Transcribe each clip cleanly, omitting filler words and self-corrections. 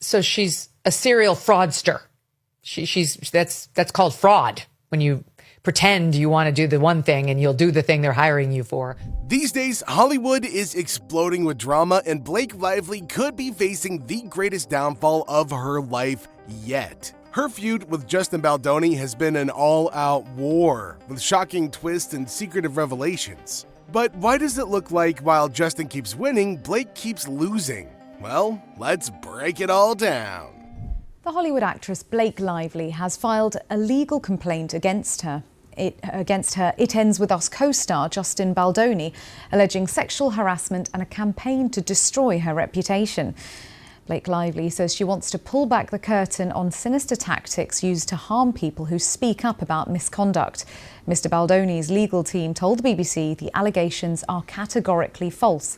So she's a serial fraudster. That's called fraud, when you pretend you want to do the one thing and you'll do the thing they're hiring you for. These days, Hollywood is exploding with drama, and Blake Lively could be facing the greatest downfall of her life yet. Her feud with Justin Baldoni has been an all-out war, with shocking twists and secretive revelations. But why does it look like while Justin keeps winning, Blake keeps losing? Well, let's break it all down. The Hollywood actress Blake Lively has filed a legal complaint against her. It Ends With Us co-star Justin Baldoni, alleging sexual harassment and a campaign to destroy her reputation. Blake Lively says she wants to pull back the curtain on sinister tactics used to harm people who speak up about misconduct. Mr. Baldoni's legal team told the BBC the allegations are categorically false.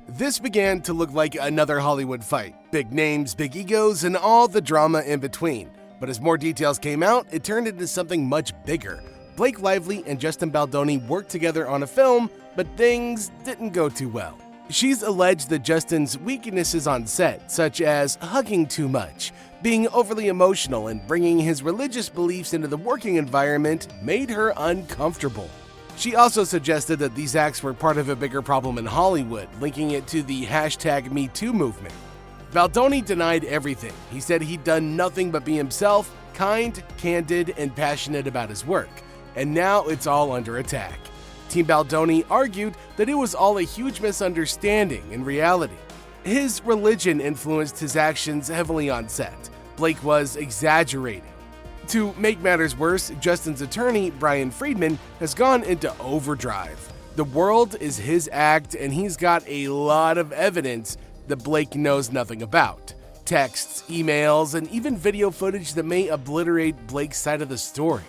This began to look like another Hollywood fight. Big names, big egos, and all the drama in between. But as more details came out, it turned into something much bigger. Blake Lively and Justin Baldoni worked together on a film, but things didn't go too well. She's alleged that Justin's weaknesses on set, such as hugging too much, being overly emotional, and bringing his religious beliefs into the working environment, made her uncomfortable. She also suggested that these acts were part of a bigger problem in Hollywood, linking it to the #MeToo movement. Baldoni denied everything. He said he'd done nothing but be himself, kind, candid, and passionate about his work. And now it's all under attack. Team Baldoni argued that it was all a huge misunderstanding in reality. His religion influenced his actions heavily on set. Blake was exaggerating. To make matters worse, Justin's attorney, Brian Friedman, has gone into overdrive. The world is his act, and he's got a lot of evidence that Blake knows nothing about. Texts, emails, and even video footage that may obliterate Blake's side of the story.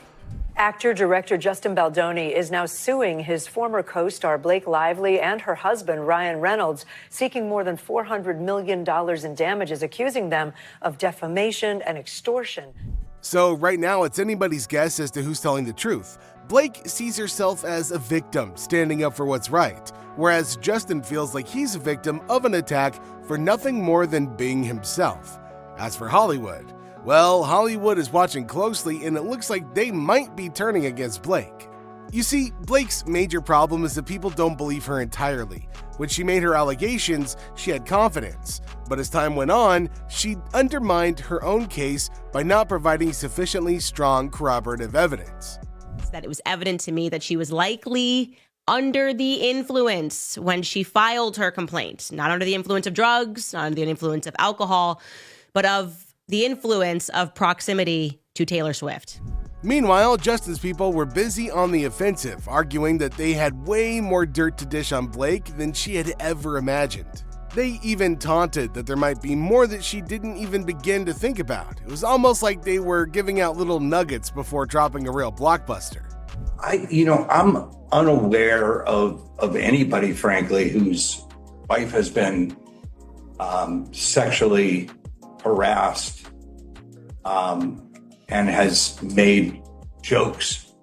Actor-director Justin Baldoni is now suing his former co-star Blake Lively and her husband Ryan Reynolds, seeking more than $400 million in damages, accusing them of defamation and extortion. So right now, it's anybody's guess as to who's telling the truth. Blake sees herself as a victim, standing up for what's right, whereas Justin feels like he's a victim of an attack for nothing more than being himself. As for Hollywood, well, Hollywood is watching closely, and it looks like they might be turning against Blake. You see, Blake's major problem is that people don't believe her entirely. When she made her allegations, she had confidence. But as time went on, she undermined her own case by not providing sufficiently strong corroborative evidence. That it was evident to me that she was likely under the influence when she filed her complaint. Not under the influence of drugs, not under the influence of alcohol, but of the influence of proximity to Taylor Swift. Meanwhile, Justin's people were busy on the offensive, arguing that they had way more dirt to dish on Blake than she had ever imagined. They even taunted that there might be more that she didn't even begin to think about. It was almost like they were giving out little nuggets before dropping a real blockbuster. I'm unaware of anybody, frankly, whose wife has been sexually harassed and has made jokes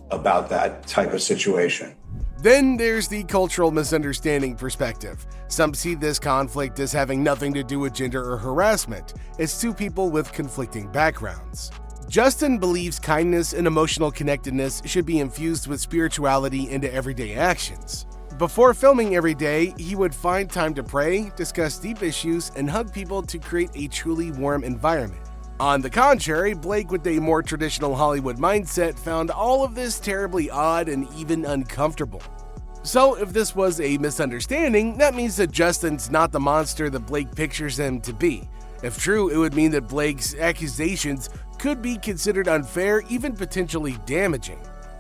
about that type of situation. Then there's the cultural misunderstanding perspective. Some see this conflict as having nothing to do with gender or harassment. It's two people with conflicting backgrounds. Justin believes kindness and emotional connectedness should be infused with spirituality into everyday actions. Before filming every day, he would find time to pray, discuss deep issues, and hug people to create a truly warm environment. On the contrary, Blake, with a more traditional Hollywood mindset, found all of this terribly odd and even uncomfortable. So if this was a misunderstanding, that means that Justin's not the monster that Blake pictures him to be. If true, it would mean that Blake's accusations could be considered unfair, even potentially damaging.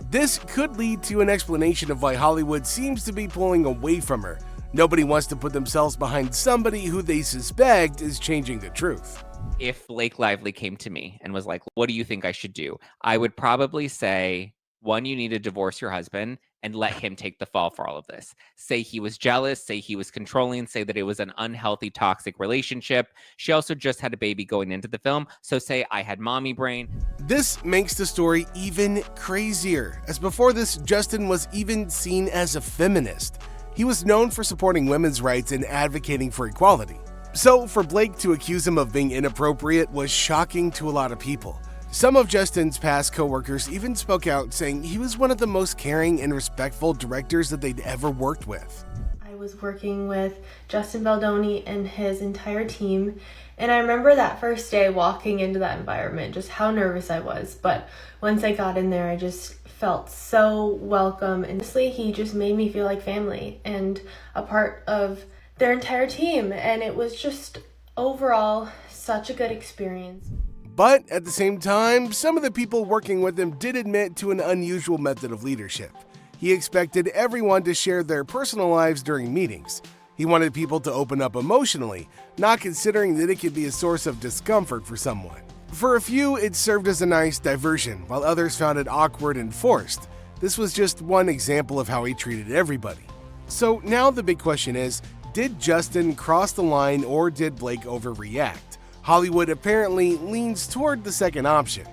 This could lead to an explanation of why Hollywood seems to be pulling away from her. Nobody wants to put themselves behind somebody who they suspect is changing the truth. If Blake Lively came to me and was like, what do you think I should do? I would probably say, one, you need to divorce your husband and let him take the fall for all of this. Say he was jealous, say he was controlling, say that it was an unhealthy, toxic relationship. She also just had a baby going into the film, so say I had mommy brain. This makes the story even crazier, as before this, Justin was even seen as a feminist. He was known for supporting women's rights and advocating for equality. So for Blake to accuse him of being inappropriate was shocking to a lot of people. Some of Justin's past co-workers even spoke out, saying he was one of the most caring and respectful directors that they'd ever worked with. I was working with Justin Baldoni and his entire team, and I remember that first day walking into that environment, just how nervous I was. But once I got in there, I just felt so welcome, and honestly, he just made me feel like family and a part of their entire team, and it was just overall such a good experience. But at the same time, some of the people working with him did admit to an unusual method of leadership. He expected everyone to share their personal lives during meetings. He wanted people to open up emotionally, not considering that it could be a source of discomfort for someone. For a few, it served as a nice diversion, while others found it awkward and forced. This was just one example of how he treated everybody. So now the big question is, did Justin cross the line or did Blake overreact? Hollywood apparently leans toward the second option.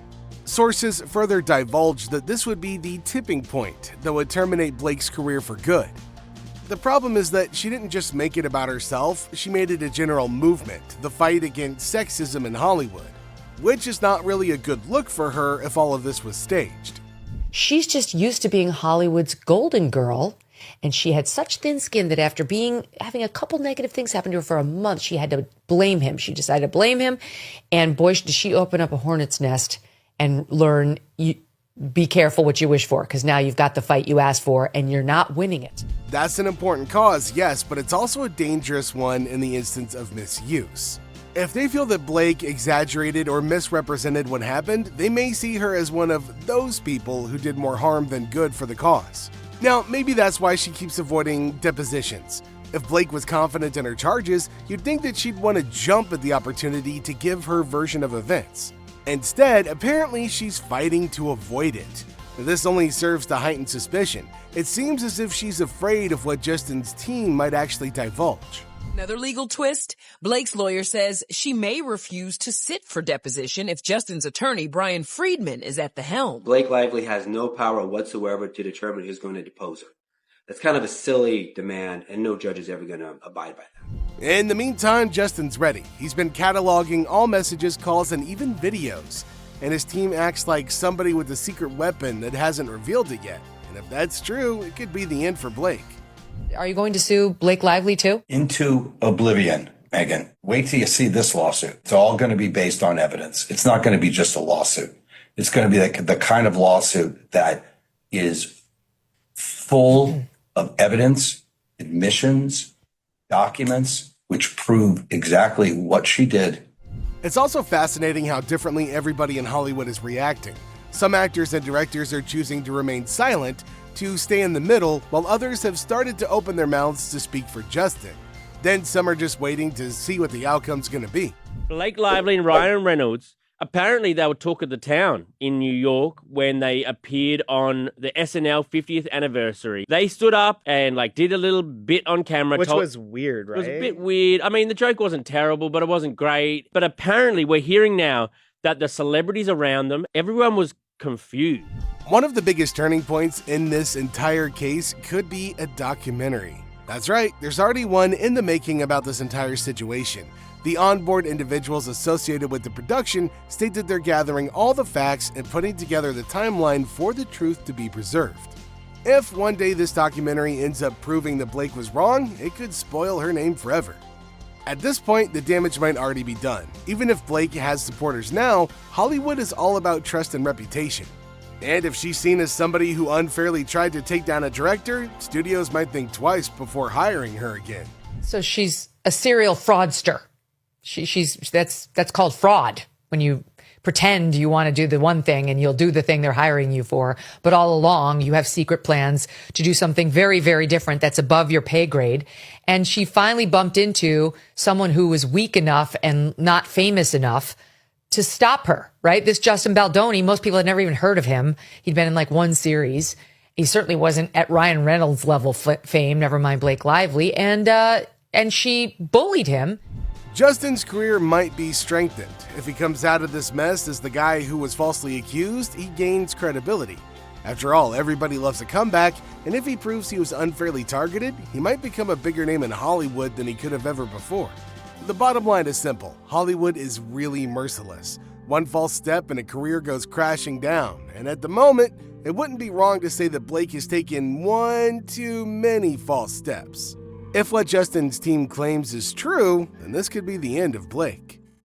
Sources further divulged that this would be the tipping point that would terminate Blake's career for good. The problem is that she didn't just make it about herself, she made it a general movement, the fight against sexism in Hollywood, which is not really a good look for her if all of this was staged. She's just used to being Hollywood's golden girl, and she had such thin skin that after having a couple negative things happen to her for a month, she had to blame him. She decided to blame him, and boy, did she open up a hornet's nest and learn, be careful what you wish for, because now you've got the fight you asked for, and you're not winning it. That's an important cause, yes, but it's also a dangerous one in the instance of misuse. If they feel that Blake exaggerated or misrepresented what happened, they may see her as one of those people who did more harm than good for the cause. Now, maybe that's why she keeps avoiding depositions. If Blake was confident in her charges, you'd think that she'd want to jump at the opportunity to give her version of events. Instead, apparently she's fighting to avoid it. This only serves to heighten suspicion. It seems as if she's afraid of what Justin's team might actually divulge. Another legal twist, Blake's lawyer says she may refuse to sit for deposition if Justin's attorney, Brian Friedman, is at the helm. Blake Lively has no power whatsoever to determine who's going to depose her. That's kind of a silly demand, and no judge is ever going to abide by that. In the meantime, Justin's ready. He's been cataloging all messages, calls, and even videos. And his team acts like somebody with a secret weapon that hasn't revealed it yet. And if that's true, it could be the end for Blake. Are you going to sue Blake Lively too? Into oblivion, Megan. Wait till you see this lawsuit. It's all going to be based on evidence. It's not going to be just a lawsuit. It's going to be the kind of lawsuit that is full of evidence, admissions, documents, which prove exactly what she did. It's also fascinating how differently everybody in Hollywood is reacting. Some actors and directors are choosing to remain silent, to stay in the middle, while others have started to open their mouths to speak for Justin. Then some are just waiting to see what the outcome's going to be. Blake Lively and Ryan Reynolds, apparently they were talk of the town in New York when they appeared on the SNL 50th anniversary. They stood up and did a little bit on camera. Which was weird, right? It was a bit weird. I mean, the joke wasn't terrible, but it wasn't great. But apparently we're hearing now that the celebrities around them, everyone was confused. One of the biggest turning points in this entire case could be a documentary. That's right, there's already one in the making about this entire situation. The onboard individuals associated with the production state that they're gathering all the facts and putting together the timeline for the truth to be preserved. If one day this documentary ends up proving that Blake was wrong, it could spoil her name forever. At this point, the damage might already be done. Even if Blake has supporters now, Hollywood is all about trust and reputation. And if she's seen as somebody who unfairly tried to take down a director, studios might think twice before hiring her again. So she's a serial fraudster. That's called fraud, when you pretend you want to do the one thing and you'll do the thing they're hiring you for, but all along you have secret plans to do something very, very different that's above your pay grade. And she finally bumped into someone who was weak enough and not famous enough to stop her, right? This Justin Baldoni, most people had never even heard of him. He'd been in one series. He certainly wasn't at Ryan Reynolds level fame, never mind Blake Lively. And she bullied him. Justin's career might be strengthened. If he comes out of this mess as the guy who was falsely accused, he gains credibility. After all, everybody loves a comeback, and if he proves he was unfairly targeted, he might become a bigger name in Hollywood than he could have ever before. The bottom line is simple. Hollywood is really merciless. One false step and a career goes crashing down. And at the moment, it wouldn't be wrong to say that Blake has taken one too many false steps. If what Justin's team claims is true, then this could be the end of Blake.